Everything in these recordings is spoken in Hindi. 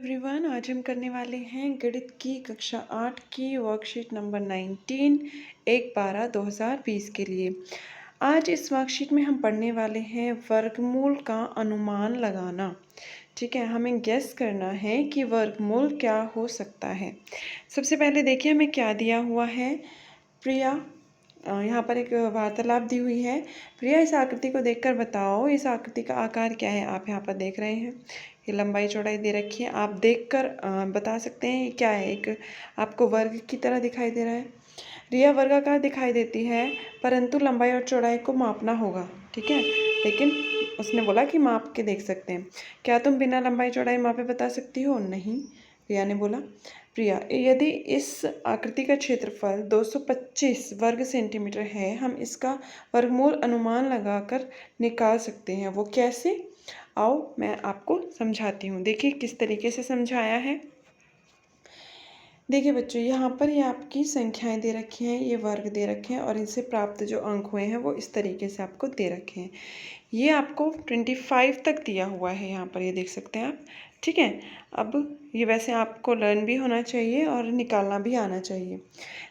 एवरीवन, आज हम करने वाले हैं गणित की कक्षा 8 की वर्कशीट नंबर 19 1/12/2020 के लिए। आज इस वर्कशीट में हम पढ़ने वाले हैं वर्गमूल का अनुमान लगाना। ठीक है, हमें गेस करना है कि वर्गमूल क्या हो सकता है। सबसे पहले देखिए हमें क्या दिया हुआ है। प्रिया, यहाँ पर एक वार्तालाप दी हुई है। प्रिया, इस आकृति को देखकर बताओ इस आकृति का आकार क्या है। आप यहाँ पर देख रहे हैं, ये लंबाई चौड़ाई दे रखी है। आप देखकर बता सकते हैं ये क्या है। एक आपको वर्ग की तरह दिखाई दे रहा है। रिया वर्गाकार दिखाई देती है, परंतु लंबाई और चौड़ाई को मापना होगा। ठीक है, लेकिन उसने बोला कि माप के देख सकते हैं। क्या तुम बिना लंबाई चौड़ाई मापे बता सकती हो? नहीं, रिया ने बोला। प्रिया, यदि इस आकृति का क्षेत्रफल 225 वर्ग सेंटीमीटर है, हम इसका वर्गमूल अनुमान लगाकर निकाल सकते हैं। वो कैसे? आओ मैं आपको समझाती हूँ। देखिए किस तरीके से समझाया है। देखिए बच्चों, यहाँ पर ये आपकी संख्याएं दे रखी हैं, ये वर्ग दे रखे हैं और इनसे प्राप्त जो अंक हुए हैं वो इस तरीके से आपको दे रखे हैं। ये आपको 25 तक दिया हुआ है, यहाँ पर ये देख सकते हैं आप। ठीक है, अब ये वैसे आपको लर्न भी होना चाहिए और निकालना भी आना चाहिए।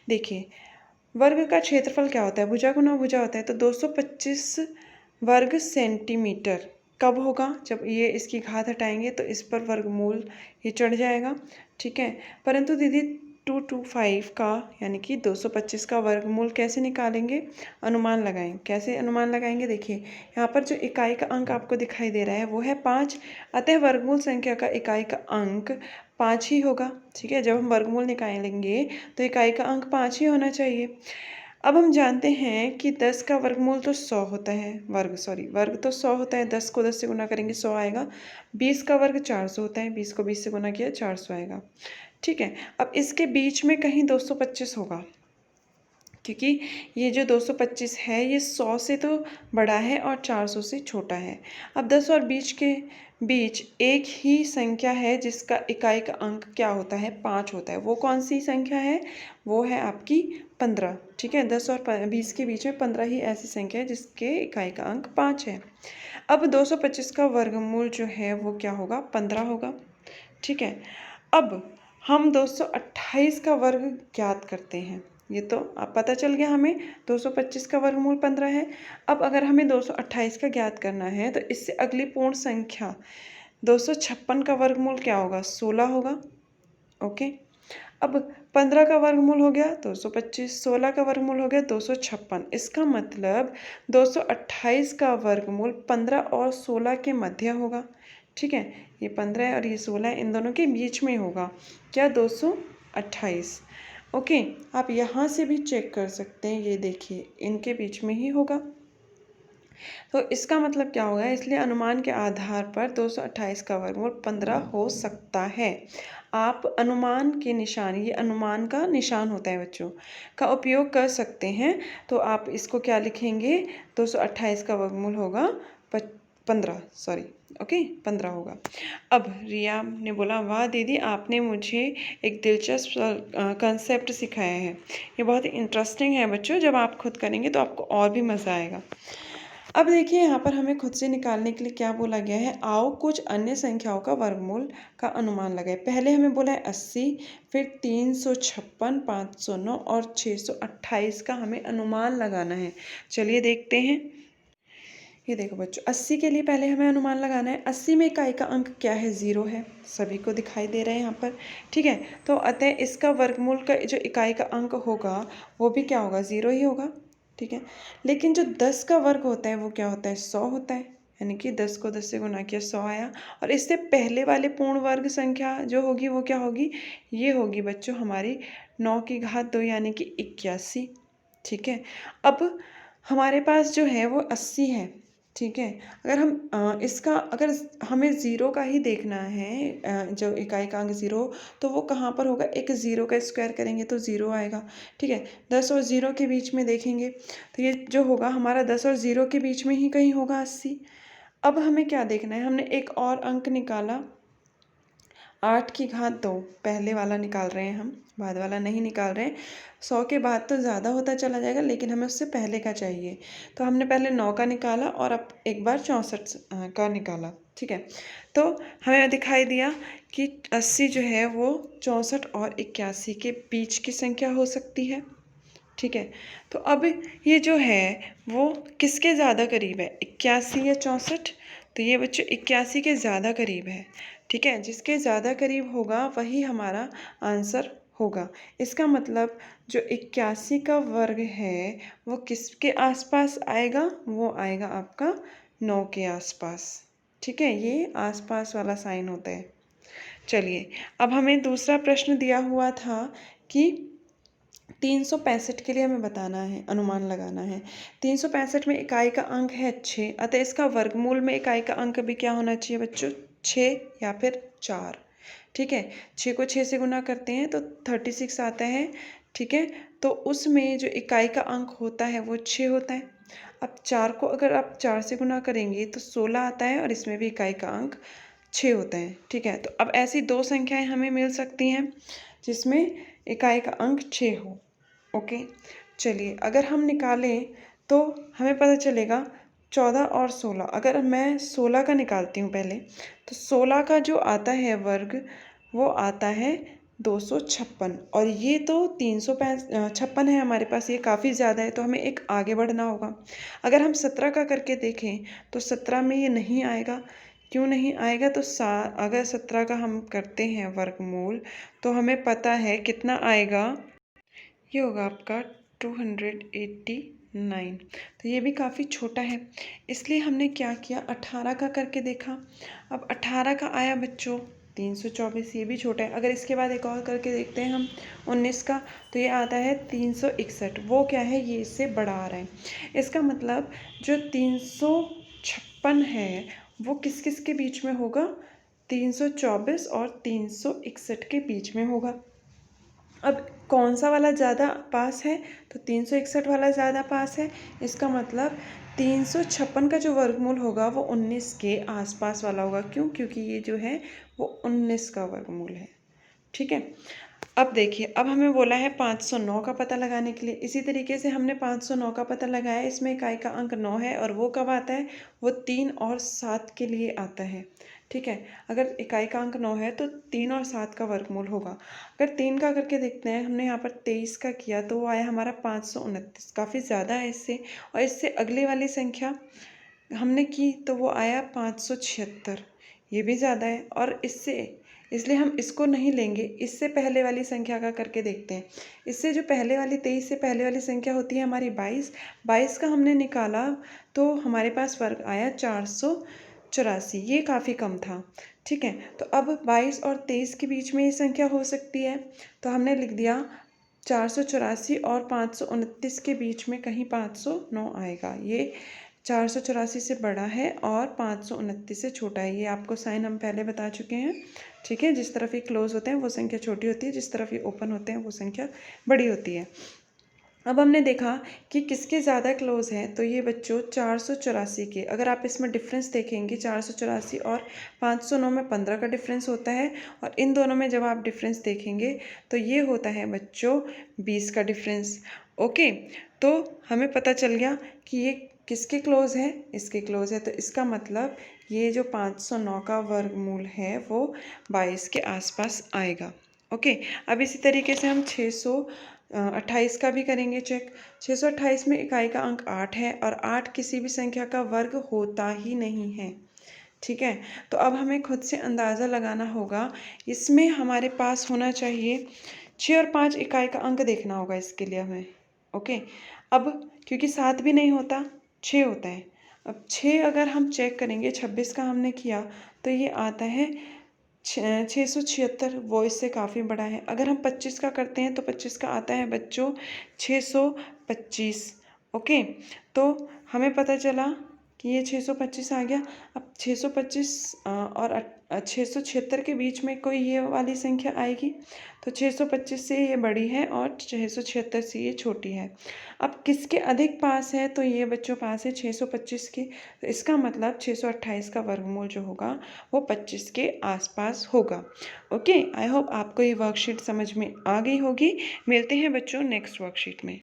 देखिए, वर्ग का क्षेत्रफल क्या होता है? भुजा गुना भुजा होता है, तो 225 वर्ग सेंटीमीटर कब होगा? जब ये इसकी घात हटाएंगे तो इस पर वर्गमूल ये चढ़ जाएगा। ठीक है, परंतु दीदी 225 का यानी कि 225 का वर्गमूल कैसे निकालेंगे? अनुमान लगाएं। कैसे अनुमान लगाएंगे? देखिए यहाँ पर जो इकाई का अंक आपको दिखाई दे रहा है वो है 5। अतः वर्गमूल संख्या का इकाई का अंक 5 ही होगा। ठीक है, जब हम वर्गमूल निकालेंगे तो इकाई का अंक 5 ही होना चाहिए। अब हम जानते हैं कि 10 का वर्गमूल तो 100 होता है। वर्ग तो 100 होता है। 10 को 10 से गुना करेंगे 100 आएगा। 20 का वर्ग 400 होता है। 20 को 20 से गुना किया 400 आएगा। ठीक है, अब इसके बीच में कहीं 225 होगा, क्योंकि ये जो 225 है ये 100 से तो बड़ा है और 400 से छोटा है। अब 10 और 20 के बीच एक ही संख्या है जिसका इकाई का अंक क्या होता है? 5 होता है। वो कौन सी संख्या है? वो है आपकी 15। ठीक है, 10 और 20 के बीच में 15 ही ऐसी संख्या है जिसके इकाई का अंक 5 है। अब 225 का वर्गमूल जो है वो क्या होगा? 15 होगा। ठीक है, अब हम 228 का वर्ग ज्ञात करते हैं। ये तो अब पता चल गया हमें 225 का वर्गमूल 15 है। अब अगर हमें 228 का ज्ञात करना है तो इससे अगली पूर्ण संख्या 256 का वर्गमूल क्या होगा? 16 होगा। ओके, अब 15 का वर्गमूल हो गया 225, 16 का वर्गमूल हो गया 256। इसका मतलब 228 का वर्गमूल 15 और 16 के मध्य होगा। ठीक है, ये 15 है और ये 16 है, इन दोनों के बीच में होगा। क्या? 228। ओके, आप यहाँ से भी चेक कर सकते हैं, ये देखिए इनके बीच में ही होगा। तो इसका मतलब क्या होगा? इसलिए अनुमान के आधार पर 228 का वर्गमूल 15 हो सकता है। आप अनुमान के निशान, ये अनुमान का निशान होता है बच्चों, का उपयोग कर सकते हैं। तो आप इसको क्या लिखेंगे? 228 का वर्गमूल होगा 15, ओके 15 होगा। अब रिया ने बोला, वाह दीदी, आपने मुझे एक दिलचस्प कंसेप्ट सिखाया है। ये बहुत ही इंटरेस्टिंग है बच्चों, जब आप खुद करेंगे तो आपको और भी मज़ा आएगा। अब देखिए यहाँ पर हमें खुद से निकालने के लिए क्या बोला गया है। आओ कुछ अन्य संख्याओं का वर्गमूल का अनुमान लगाए। पहले हमें बोला है 80, फिर 356, 509 और 628 का हमें अनुमान लगाना है। चलिए देखते हैं। ये देखो बच्चों, 80 के लिए पहले हमें अनुमान लगाना है। 80 में इकाई का अंक क्या है? 0 है। सभी को दिखाई दे रहे हैं यहाँ पर। ठीक है, तो अतः इसका वर्गमूल का जो इकाई का अंक होगा वो भी क्या होगा? 0 ही होगा। ठीक है, लेकिन जो 10 का वर्ग होता है वो क्या होता है? 100 होता है। यानी कि 10 को 10 से गुना किया 100 आया। और इससे पहले वाले पूर्ण वर्ग संख्या जो होगी वो क्या होगी? ये होगी बच्चों हमारी 9 की घात 2 यानी कि 81। ठीक है, अब हमारे पास जो है वो 80 है। ठीक है, अगर हम इसका अगर हमें ज़ीरो का ही देखना है, जो इकाई का अंक 0, तो वो कहाँ पर होगा? एक ज़ीरो का स्क्वायर करेंगे तो 0 आएगा। ठीक है, 10 और 0 के बीच में देखेंगे तो ये जो होगा हमारा 10 और 0 के बीच में ही कहीं होगा 80। अब हमें क्या देखना है? हमने एक और अंक निकाला 8 की घात 2 पहले वाला निकाल रहे हैं हम, बाद वाला नहीं निकाल रहे हैं। 100 के बाद तो ज़्यादा होता चला जाएगा, लेकिन हमें उससे पहले का चाहिए। तो हमने पहले 9 का निकाला और अब एक बार 64 का निकाला, ठीक है। तो हमें दिखाई दिया कि 80 जो है वो 64 और 81 के बीच की संख्या हो सकती है, ठीक है। तो अब ये जो है वो किसके ज़्यादा करीब है, 81 या 64? तो ये बच्चों 81 के ज़्यादा करीब है, ठीक है। जिसके ज़्यादा करीब होगा वही हमारा आंसर होगा। इसका मतलब जो 81 का वर्ग है वो किसके आसपास आएगा, वो आएगा आपका 9 के आसपास, ठीक है। ये आसपास वाला साइन होता है। चलिए, अब हमें दूसरा प्रश्न दिया हुआ था कि 365 के लिए हमें बताना है, अनुमान लगाना है। 365 में इकाई का अंक है 6, अतः इसका वर्गमूल में इकाई का अंक भी क्या होना चाहिए बच्चों, 6 या फिर 4, ठीक है। 6 को 6 से गुना करते हैं तो 36 आता है, ठीक है। तो उसमें जो इकाई का अंक होता है वो 6 होता है। अब 4 को अगर आप 4 से गुना करेंगे तो 16 आता है और इसमें भी इकाई का अंक 6 होता है, ठीक है। तो अब ऐसी दो संख्याएं हमें मिल सकती हैं जिसमें इकाई का अंक 6 हो, ओके। चलिए, अगर हम निकालें तो हमें पता चलेगा 14 और 16। अगर मैं 16 का निकालती हूँ पहले, तो 16 का जो आता है वर्ग वो आता है 256, और ये तो 356 है हमारे पास, ये काफ़ी ज़्यादा है, तो हमें एक आगे बढ़ना होगा। अगर हम 17 का करके देखें तो 17 में ये नहीं आएगा। क्यों नहीं आएगा, तो अगर 17 का हम करते हैं वर्गमूल तो हमें पता है कितना आएगा, ये होगा आपका 289। तो ये भी काफ़ी छोटा है, इसलिए हमने क्या किया, 18 का करके देखा। अब 18 का आया बच्चों 324, ये भी छोटा है। अगर इसके बाद एक और करके देखते हैं हम 19 का, तो ये आता है 361। वो क्या है, ये इससे बड़ा आ रहा है। इसका मतलब जो 356 है वो किस किस के बीच में होगा, 324 और 361 के बीच में होगा। अब कौन सा वाला ज़्यादा पास है, तो 361 वाला ज़्यादा पास है। इसका मतलब 356 का जो वर्गमूल होगा वो 19 के आसपास वाला होगा। क्यों, क्योंकि ये जो है वो 19 का वर्गमूल है, ठीक है। अब देखिए, अब हमें बोला है 509 का पता लगाने के लिए। इसी तरीके से हमने 509 का पता लगाया, इसमें इकाई का अंक 9 है और वो कब आता है, वो 3 और 7 के लिए आता है, ठीक है। अगर इकाई का अंक 9 है तो 3 और 7 का वर्गमूल होगा। अगर 3 का करके देखते हैं, हमने यहाँ पर 23 का किया तो वो आया हमारा 529, काफ़ी ज़्यादा है इससे। और इससे अगली वाली संख्या हमने की तो वो आया 576, ये भी ज़्यादा है। और इसलिए हम इसको नहीं लेंगे, इससे पहले वाली संख्या का करके देखते हैं। इससे जो पहले वाली 23 से पहले वाली संख्या होती है हमारी 22 का हमने निकाला तो हमारे पास वर्ग आया 484, ये काफ़ी कम था, ठीक है। तो अब 22 और 23 के बीच में ये संख्या हो सकती है, तो हमने लिख दिया 484 और 529 के बीच में कहीं 509 आएगा। ये 484 से बड़ा है और 529 से छोटा है। ये आपको साइन हम पहले बता चुके हैं, ठीक है। जिस तरफ ये क्लोज होते हैं वो संख्या छोटी होती है, जिस तरफ ये ओपन होते हैं वो संख्या बड़ी होती है। अब हमने देखा कि किसके ज़्यादा क्लोज हैं, तो ये बच्चों 484 के। अगर आप इसमें डिफरेंस देखेंगे 484 और 509 में 15 का डिफरेंस होता है, और इन दोनों में जब आप डिफरेंस देखेंगे तो ये होता है बच्चों 20 का डिफरेंस, ओके। तो हमें पता चल गया कि ये किसके क्लोज है, इसके क्लोज है। तो इसका मतलब ये जो 509 का वर्गमूल है वो 22 के आसपास आएगा, ओके। अब इसी तरीके से हम 628 का भी करेंगे चेक। 628 में इकाई का अंक 8 है और 8 किसी भी संख्या का वर्ग होता ही नहीं है, ठीक है। तो अब हमें खुद से अंदाज़ा लगाना होगा, इसमें हमारे पास होना चाहिए 6 और 5 इकाई का अंक देखना होगा इसके लिए हमें, ओके। अब क्योंकि 7 भी नहीं होता, 6 होता है। अब 6 अगर हम चेक करेंगे, 26 का हमने किया तो ये आता है 676, वो इससे काफ़ी बड़ा है। अगर हम 25 का करते हैं तो 25 का आता है बच्चों 625, ओके। तो हमें पता चला ये 625 आ गया। अब 625 और 676 के बीच में कोई ये वाली संख्या आएगी, तो 625 से ये बड़ी है और 676 से ये छोटी है। अब किसके अधिक पास है, तो ये बच्चों पास है 625 के, तो इसका मतलब 628 का वर्गमूल जो होगा वो 25 के आसपास होगा। ओके, आई होप आपको ये वर्कशीट समझ में आ गई होगी। मिलते हैं बच्चों नेक्स्ट वर्कशीट में।